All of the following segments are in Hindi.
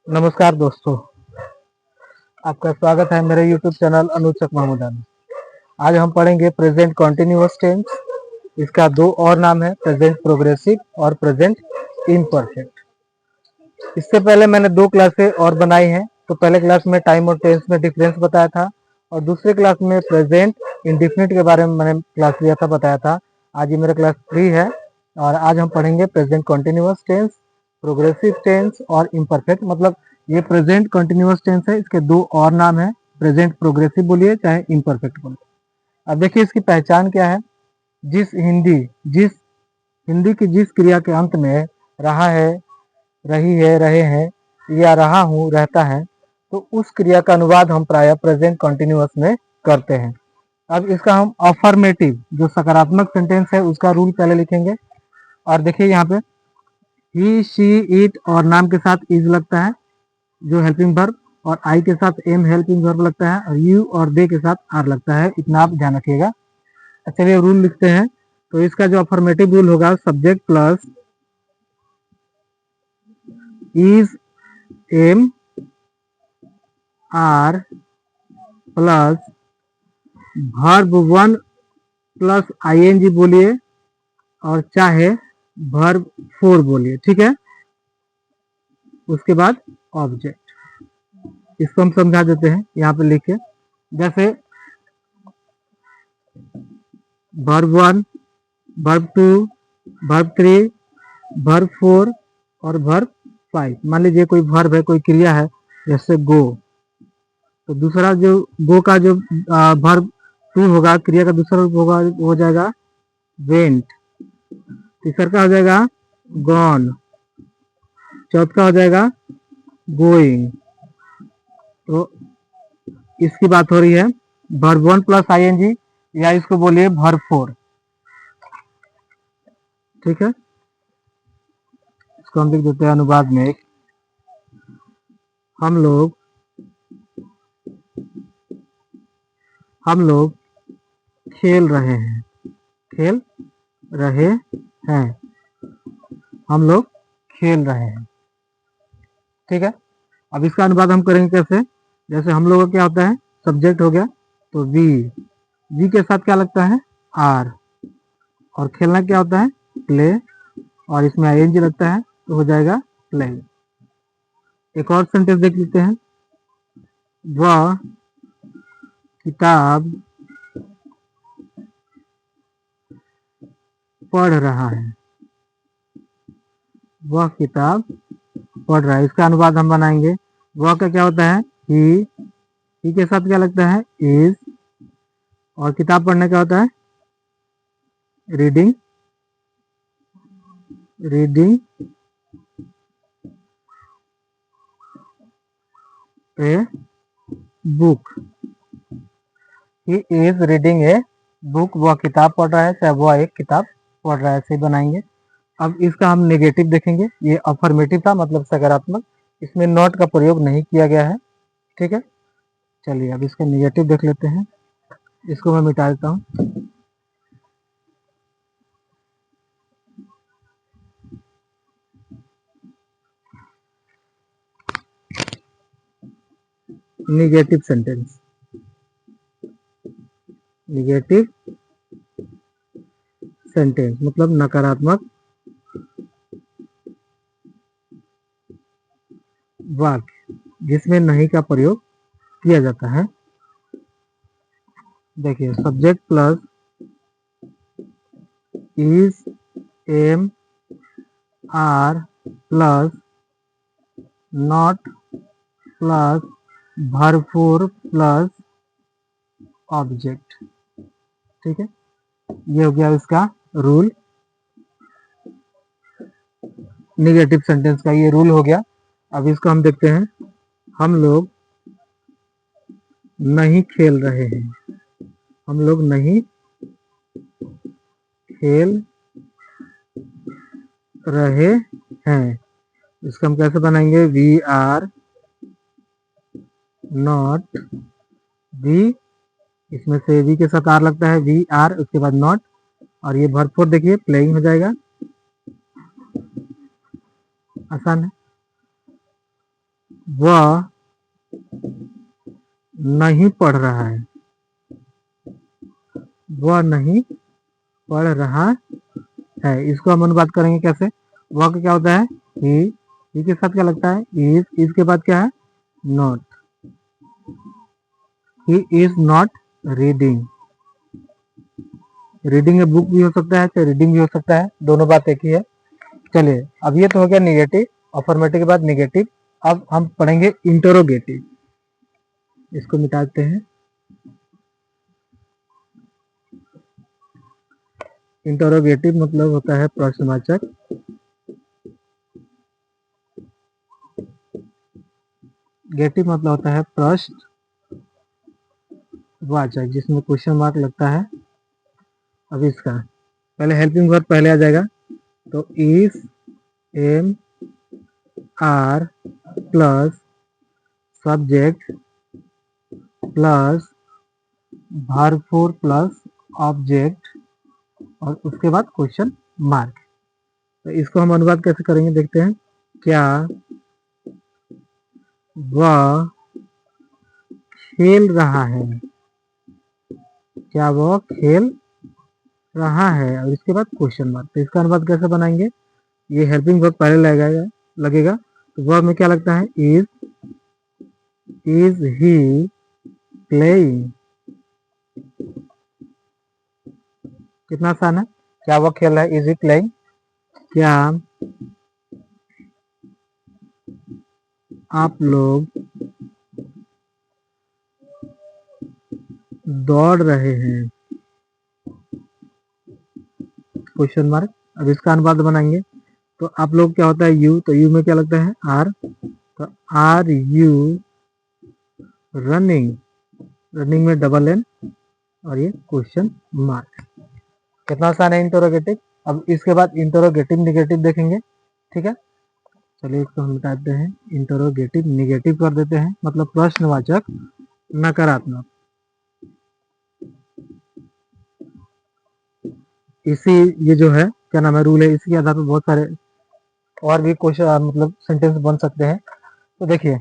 नमस्कार दोस्तों, आपका स्वागत है मेरे YouTube चैनल अनुचक महमूदान में। आज हम पढ़ेंगे प्रेजेंट कॉन्टिन्यूअस टेंस। इसका दो और नाम है, प्रेजेंट प्रोग्रेसिव और प्रेजेंट इम्परफेक्ट। इससे पहले मैंने दो क्लासें और बनाई हैं। तो पहले क्लास में टाइम और टेंस में डिफरेंस बताया था और दूसरे क्लास में प्रेजेंट इंडिफिनिट के बारे में मैंने क्लास लिया था, बताया था। आज ये मेरा क्लास 3 है और आज हम पढ़ेंगे present continuous tense, progressive tense और इम्परफेक्ट। मतलब ये प्रेजेंट कंटिन्यूअस टेंस है, इसके दो और नाम है, प्रेजेंट प्रोग्रेसिव बोलिए चाहे इम्परफेक्ट बोलिए। अब देखिए इसकी पहचान क्या है। जिस हिंदी की जिस क्रिया के अंत में रहा है, रही है, रहे हैं या रहा हूं, रहता है, तो उस क्रिया का अनुवाद हम प्रायः प्रेजेंट कंटिन्यूअस में करते हैं। अब इसका हम अफर्मेटिव जो सकारात्मक सेंटेंस है उसका रूल पहले लिखेंगे। और देखिए यहाँ पे ही, शी, इट और नाम के साथ इज लगता है जो हेल्पिंग वर्ब, और आई के साथ एम हेल्पिंग वर्ब लगता है, और यू और दे के साथ आर लगता है। इतना आप ध्यान रखिएगा। चलिए रूल लिखते हैं। तो इसका जो अफर्मेटिव रूल होगा, subject plus is, am, are plus verb 1 plus ING बोलिए और चाहे वर्ब 4 बोलिए, ठीक है। उसके बाद ऑब्जेक्ट, इसको हम समझा देते हैं यहाँ पे लिख के। जैसे वर्ब 1, वर्ब 2, वर्ब 3, वर्ब 4 और वर्ब 5। मान लीजिए कोई वर्ब है, कोई क्रिया है, जैसे गो, तो दूसरा जो गो का जो वर्ब 2 होगा, क्रिया का दूसरा रूप होगा, हो जाएगा वेंट। तीसरा का हो जाएगा गॉन। चौथा का हो जाएगा गोइंग। तो इसकी बात हो रही है वर्ब 1 प्लस आईएनजी, या इसको बोलिए वर्ब 4, ठीक है। इसको हम लिख देते हैं अनुवाद में। हम लोग खेल रहे हैं, खेल रहे हैं, हम लोग खेल रहे हैं, ठीक है। अब इसका अनुवाद हम करेंगे कैसे। जैसे हम लोग का क्या होता है, सब्जेक्ट हो गया तो वी के साथ क्या लगता है, आर, और खेलना क्या होता है, प्ले, और इसमें आईएनजी लगता है तो हो जाएगा प्ले। एक और सेंटेंस देख लेते हैं। वह किताब पढ़ रहा है, वह किताब पढ़ रहा है। इसका अनुवाद हम बनाएंगे। वह का क्या होता है, ही के साथ क्या लगता है, इज, और किताब पढ़ने का होता है reading, a book. He is reading a book, वह किताब पढ़ रहा है, चाहे वह एक किताब पढ़ रहा है, ऐसे बनाएंगे। अब इसका हम नेगेटिव देखेंगे। ये अफर्मेटिव था, मतलब सकारात्मक, इसमें नॉट का प्रयोग नहीं किया गया है, ठीक है। चलिए अब इसका नेगेटिव देख लेते हैं। इसको मैं मिटा देता हूँ। निगेटिव सेंटेंस, निगेटिव सेंटेंस मतलब नकारात्मक वाक्य जिसमें नहीं का प्रयोग किया जाता है। देखिए subject plus is, am, are plus not plus verb 4 plus object, ठीक है। ये हो गया इसका रूल, निगेटिव सेंटेंस का ये रूल हो गया। अब इसको हम देखते हैं। हम लोग नहीं खेल रहे हैं, हम लोग नहीं खेल रहे हैं। इसको हम कैसे बनाएंगे, वी आर नॉट, वी, इसमें से वी के साथ आर लगता है, वी आर, उसके बाद नॉट, और ये वर्ब 4 देखिए प्लेइंग हो जाएगा। आसान है। वह नहीं पढ़ रहा है, वह नहीं पढ़ रहा है। इसको हम अनुवाद करेंगे कैसे? वह का क्या होता है? ही के साथ क्या लगता है? इज के बाद क्या है? Not. He is not reading. Reading a book भी हो सकता है, चाहे रीडिंग भी हो सकता है, दोनों बात एक ही है। चलिए, अब ये तो हो गया निगेटिव। अफर्मेटिव के बाद निगेटिव। अब हम पढ़ेंगे इंटरोगेटिव। इसको मिटाते हैं। इंटरोगेटिव मतलब होता है प्रश्नवाचक। गेटिव मतलब होता है प्रश्नवाचक, जिसमें क्वेश्चन मार्क लगता है। अब इसका पहले हेल्पिंग वर्ब पहले आ जाएगा, तो is, am, are plus subject plus verb four plus object और उसके बाद क्वेश्चन मार्क। तो इसको हम अनुवाद कैसे करेंगे देखते हैं। क्या वह खेल रहा है? क्या वह खेल रहा है और इसके बाद क्वेश्चन मार्क। तो इसका अनुवाद कैसे बनाएंगे? ये हेल्पिंग वर्ब पहले लगेगा तो वर्ब में क्या लगता है? Is he playing. कितना आसान है। क्या वह खेल रहा है? Is he playing. क्या आप लोग दौड़ रहे हैं? Question mark. अब इसका अनुवाद बनाएंगे तो आप लोग क्या होता है? यू। तो यू में क्या लगता है? आर। तो आर यू रनिंग। रनिंग में डबल एन और ये क्वेश्चन मार्क। कितना आसान है इंटरोगेटिव। अब इसके बाद इंटरोगेटिव निगेटिव देखेंगे। ठीक है, चलिए इसको हम मिटाते हैं। इंटरोगेटिव निगेटिव कर देते हैं, मतलब प्रश्नवाचक नकारात्मक। इसी ये जो है क्या नाम है, रूल है, इसी के आधार पर बहुत सारे और भी क्वेश्चन मतलब सेंटेंस बन सकते हैं। तो देखिए,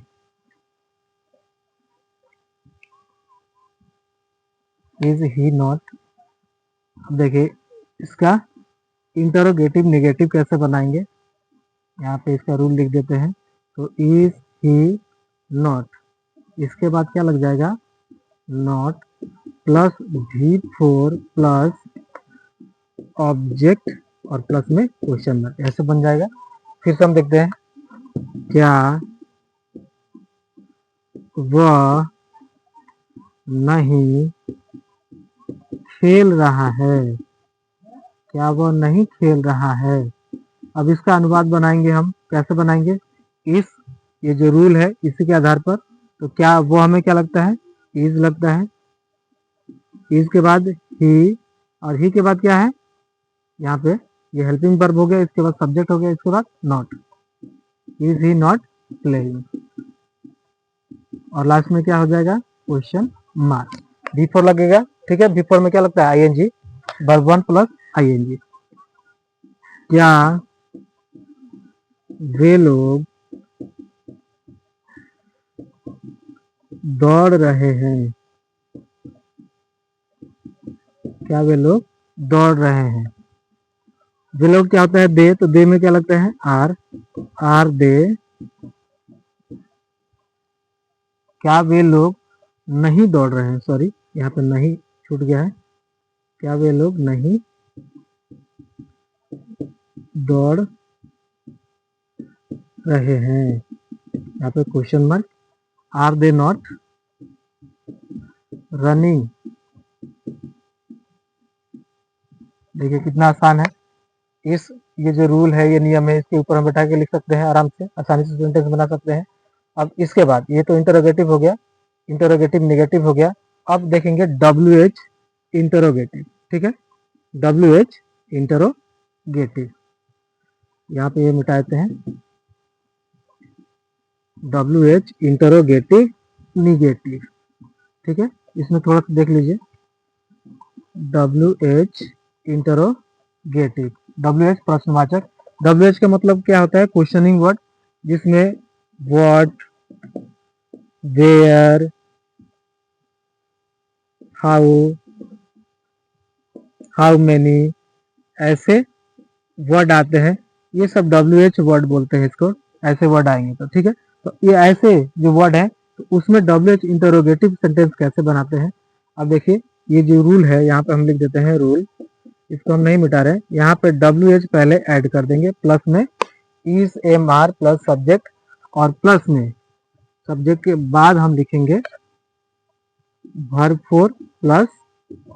इज ही नॉट। अब देखिए इसका इंटरोगेटिव निगेटिव कैसे बनाएंगे। यहाँ पे इसका रूल लिख देते हैं। तो इज ही नॉट, इसके बाद क्या लग जाएगा? Not plus V4 plus object और प्लस में क्वेश्चन मार्क, ऐसे बन जाएगा। फिर से हम देखते हैं। क्या वह नहीं खेल रहा है? क्या वह नहीं खेल रहा है? अब इसका अनुवाद बनाएंगे हम। कैसे बनाएंगे? इस ये जो रूल है इसी के आधार पर। तो क्या वो हमें क्या लगता है? इज लगता है। इज के बाद ही और ही के बाद क्या है? यहाँ पे ये हेल्पिंग वर्ब हो गया, इसके बाद सब्जेक्ट हो गया, इसके बाद not. Is he not playing और लास्ट में क्या हो जाएगा? Question mark. V4 लगेगा। ठीक है, V4 में क्या लगता है? ING, verb 1 plus ING। क्या वे लोग दौड़ रहे हैं? क्या वे लोग दौड़ रहे हैं? वे लोग क्या होता है? दे। तो दे में क्या लगता है? Are they. क्या वे लोग नहीं दौड़ रहे हैं? सॉरी, यहाँ पे नहीं छूट गया है। क्या वे लोग नहीं दौड़ रहे हैं? यहाँ पे question mark. Are they not running? देखिए कितना आसान है। इस ये जो रूल है, ये नियम है, इसके ऊपर हम बैठा के लिख सकते हैं आराम से, आसानी से सेंटेंस बना सकते हैं। अब इसके बाद ये तो इंटरोगेटिव हो गया, इंटरोगेटिव निगेटिव हो गया। अब देखेंगे WH इंटरोगेटिव। ठीक है, WH इंटरोगेटिव, यहाँ पे ये मिटा देते हैं। WH interrogative negative. ठीक है, इसमें थोड़ा सा देख लीजिए। WH इंटरोगेटिव, WH प्रश्नवाचक। WH का मतलब क्या होता है? क्वेश्चनिंग वर्ड, जिसमें what, where, how, how many, ऐसे वर्ड आते हैं। ये सब WH वर्ड बोलते हैं इसको। ऐसे वर्ड आएंगे तो ठीक है। तो ये ऐसे जो वर्ड है तो उसमें WH इंटरोगेटिव सेंटेंस कैसे बनाते हैं। अब देखिए ये जो रूल है यहाँ पे हम लिख देते हैं रूल, इसको हम नहीं मिटा रहे। यहाँ पे WH पहले ऐड कर देंगे, प्लस में is am are plus subject, और प्लस में सब्जेक्ट के बाद हम लिखेंगे वर्ब फोर प्लस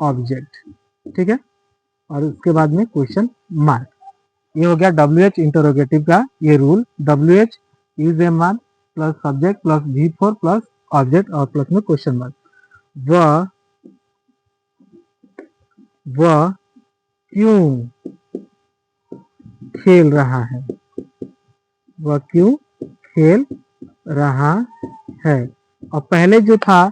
ऑब्जेक्ट, ठीक है। और उसके बाद में क्वेश्चन मार्क। ये हो गया WH इंटरोगेटिव का ये rule. WH is am are plus subject plus V4 plus object और प्लस में क्वेश्चन मार्क। वह क्यों खेल रहा है, वह क्यों खेल रहा है। और पहले जो था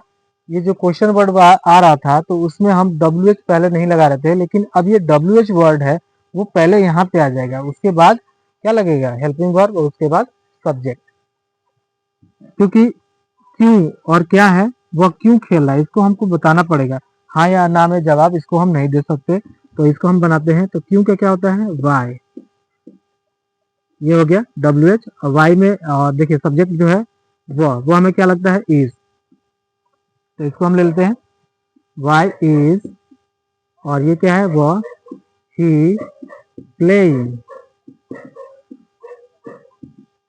ये जो क्वेश्चन वर्ड आ रहा था तो उसमें हम WH पहले नहीं लगा रहे थे, लेकिन अब ये WH वर्ड है वो पहले यहाँ पे आ जाएगा, उसके बाद क्या लगेगा हेल्पिंग वर्ब और उसके बाद सब्जेक्ट। क्योंकि क्यों और क्या है, वह क्यों खेल रहा है इसको हमको बताना पड़ेगा। हाँ या ना में जवाब इसको हम नहीं दे सकते, तो इसको हम बनाते हैं। तो क्यों का क्या होता है वाई, ये हो गया WH। वाई में देखिए सब्जेक्ट जो है वो हमें क्या लगता है इज, तो इसको हम ले लेते हैं वाई इज, और ये क्या है वह ही प्लेइंग,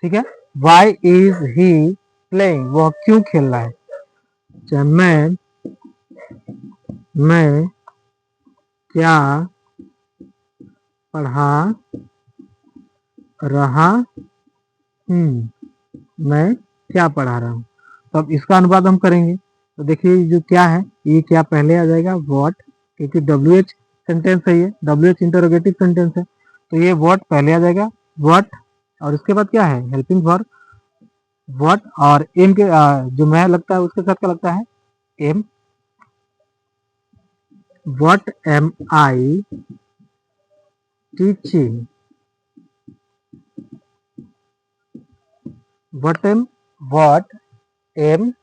ठीक है। वाई इज ही प्लेइंग, वह क्यों खेल रहा है। मैं क्या पढ़ा रहा हूँ, मैं क्या पढ़ा रहा हूँ। तो अब इसका अनुवाद हम करेंगे। तो देखिए जो क्या है ये क्या पहले आ जाएगा व्हाट, क्योंकि WH सेंटेंस है, ये WH इंटरोगेटिव सेंटेंस है, तो ये व्हाट पहले आ जाएगा व्हाट, और उसके बाद क्या है हेल्पिंग वर्ब व्हाट, और एम के जो मैं लगता है उसके साथ क्या लगता है am. What am I teaching, what am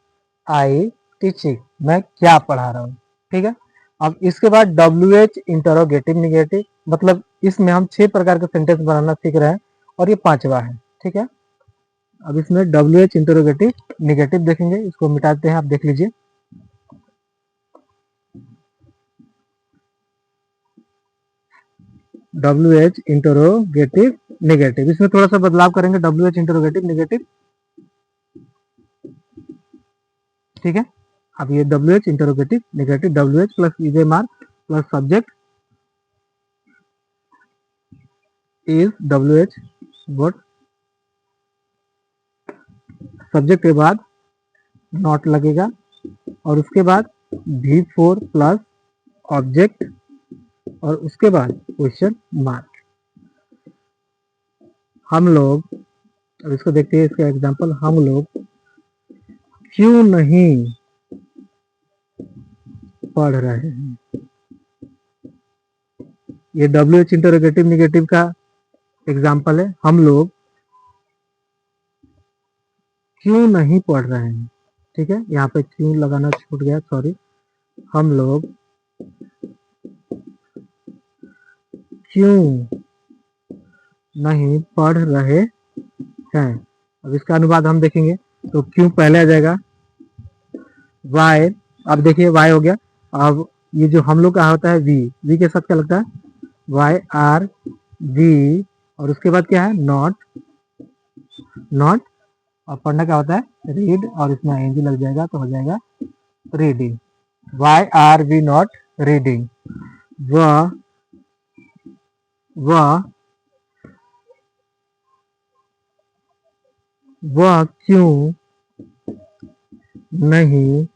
I teaching, मैं क्या पढ़ा रहा हूँ, ठीक है। अब इसके बाद WH इंटरोगेटिव निगेटिव, मतलब इसमें हम 6 प्रकार के सेंटेंस बनाना सीख रहे हैं और ये 5वां है, ठीक है। अब इसमें WH इंटरोगेटिव निगेटिव देखेंगे, इसको मिटाते हैं, आप देख लीजिए। WH इंटरोगेटिव निगेटिव, इसमें थोड़ा सा बदलाव करेंगे WH इंटरोगेटिव निगेटिव, ठीक है। अब ये WH interrogative negative, WH plus इजेमार plus subject is WH what, subject के बाद नॉट लगेगा और उसके बाद V4 प्लस ऑब्जेक्ट और उसके बाद क्वेश्चन मार्क। हम लोग, अब इसको देखते हैं इसका एग्जांपल, हम लोग क्यों नहीं पढ़ रहे हैं। ये WH इंटरोगेटिव निगेटिव का एग्जांपल है, हम लोग क्यों नहीं पढ़ रहे हैं, ठीक है। यहाँ पे क्यों लगाना छूट गया, सॉरी। हम लोग क्यों नहीं पढ़ रहे हैं। अब इसका अनुवाद हम देखेंगे तो क्यों पहले आ जाएगा वाई, अब देखिए वाई हो गया। अब ये जो हम लोग का होता है वी के साथ क्या लगता है वाई आर वी, और उसके बाद क्या है नॉट, और पढ़ना क्या होता है रीड, और इसमें एनजी लग जाएगा तो हो जाएगा reading. Why are we not reading, वह वह वह क्यों नहीं,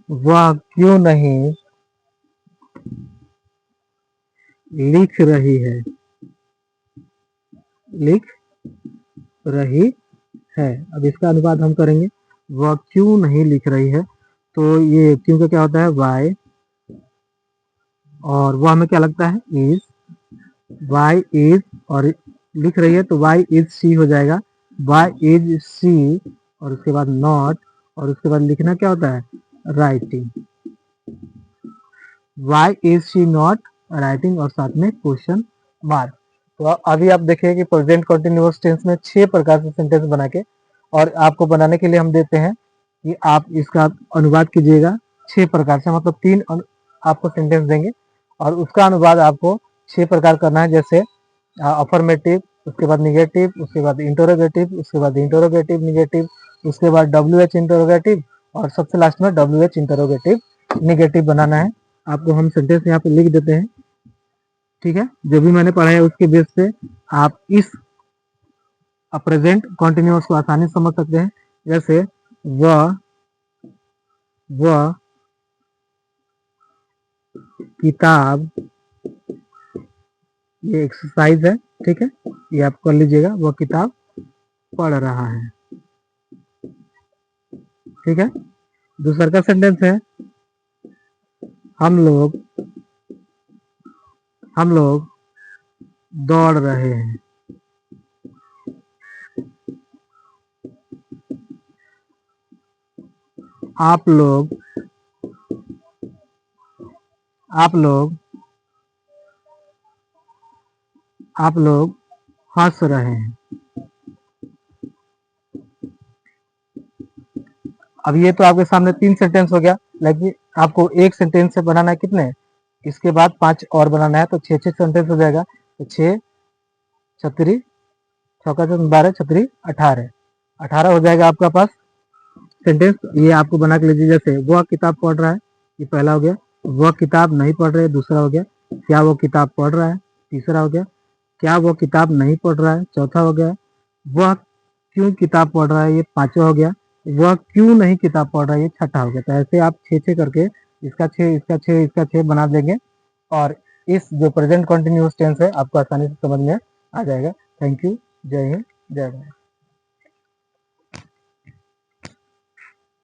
वह क्यों नहीं लिख रही है, लिख रही है। अब इसका अनुवाद हम करेंगे, वह क्यों नहीं लिख रही है, तो ये क्यों का क्या होता है वाई, और वह हमें क्या लगता है इज, वाई इज, और लिख रही है तो वाई इज सी हो जाएगा, वाई इज सी और उसके बाद नॉट, और उसके बाद लिखना क्या होता है, writing. Why is she not writing, और साथ में क्वेश्चन मार्क। तो अभी आप देखिए कि प्रेजेंट कंटिन्यूअस टेंस में 6 प्रकार से सेंटेंस बना के, और आपको बनाने के लिए हम देते हैं कि आप इसका अनुवाद कीजिएगा 6 प्रकार से, मतलब 3 आपको सेंटेंस देंगे और उसका अनुवाद आपको 6 प्रकार करना है। जैसे अफर्मेटिव, उसके बाद निगेटिव, उसके बाद इंटरोगेटिव, उसके बाद इंटरोगेटिव निगेटिव, उसके बाद WH इंटरोगेटिव, और सबसे लास्ट में WH इंटरोगेटिव निगेटिव बनाना है। आपको हम सेंटेंस यहाँ पे लिख देते हैं, ठीक है। जो भी मैंने पढ़ा है उसके बेस पे आप इस प्रेजेंट कॉन्टिन्यूअस को आसानी से समझ सकते हैं। जैसे वह किताब, ये एक्सरसाइज है, ठीक है, ये आप कर लीजिएगा। वह किताब पढ़ रहा है, ठीक है। दूसरा का सेंटेंस है हम लोग दौड़ रहे हैं। आप लोग हंस रहे हैं। अब ये तो आपके सामने 3 सेंटेंस हो गया, लेकिन आपको एक सेंटेंस से बनाना है कितने, इसके बाद 5 और बनाना है, तो 6 सेंटेंस हो जाएगा। तो 6 छतरी चौका 12 छतरी 18 हो जाएगा आपका पास सेंटेंस। ये आपको बना के लीजिए। जैसे वह किताब पढ़ रहा है, ये पहला हो गया। वह किताब नहीं पढ़ रहे, दूसरा हो गया। क्या वो किताब पढ़ रहा है, तीसरा हो गया। क्या वो किताब नहीं पढ़ रहा है, चौथा हो गया। वह क्यों किताब पढ़ रहा है, ये पांचवा हो गया। वह क्यों नहीं किताब पढ़ रहा है, ये छठा हो गया। तो ऐसे आप 6 करके इसका 6, इसका 6, इसका 6 बना देंगे, और इस जो प्रेजेंट कंटिन्यूअस टेंस है आपको आसानी से समझ में आ जाएगा। Thank you. जय हिंद, जय भारत।